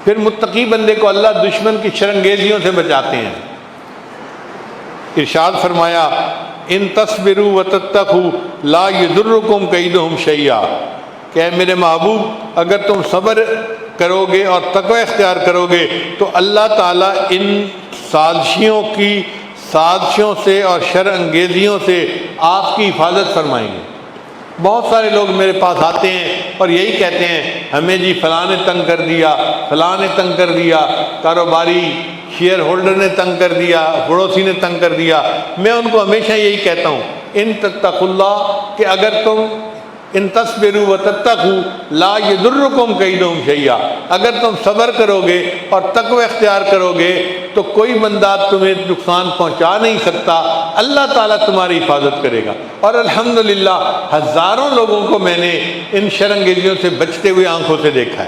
پھر متقی بندے کو اللہ دشمن کی شرنگیزیوں سے بچاتے ہیں۔ ارشاد فرمایا ان تصبروا وتتقوا لا یضرکم کیدہم شیئا، کہ اے میرے محبوب اگر تم صبر کرو گے اور تقوی اختیار کرو گے تو اللہ تعالیٰ ان سازشوں سے اور شر انگیزیوں سے آپ کی حفاظت فرمائیں گے۔ بہت سارے لوگ میرے پاس آتے ہیں اور یہی کہتے ہیں ہمیں جی فلاں نے تنگ کر دیا، فلاں نے تنگ کر دیا، کاروباری شیئر ہولڈر نے تنگ کر دیا، پڑوسی نے تنگ کر دیا۔ میں ان کو ہمیشہ یہی کہتا ہوں ان تتقوا اللہ، کہ اگر تم ان تصبروا وتتقوا لا یضرکم کیدہم شیئا، اگر تم صبر کرو گے اور تقوی اختیار کرو گے تو کوئی بندہ تمہیں نقصان پہنچا نہیں سکتا، اللہ تعالیٰ تمہاری حفاظت کرے گا۔ اور الحمدللہ ہزاروں لوگوں کو میں نے ان شرنگیزیوں سے بچتے ہوئے آنکھوں سے دیکھا ہے۔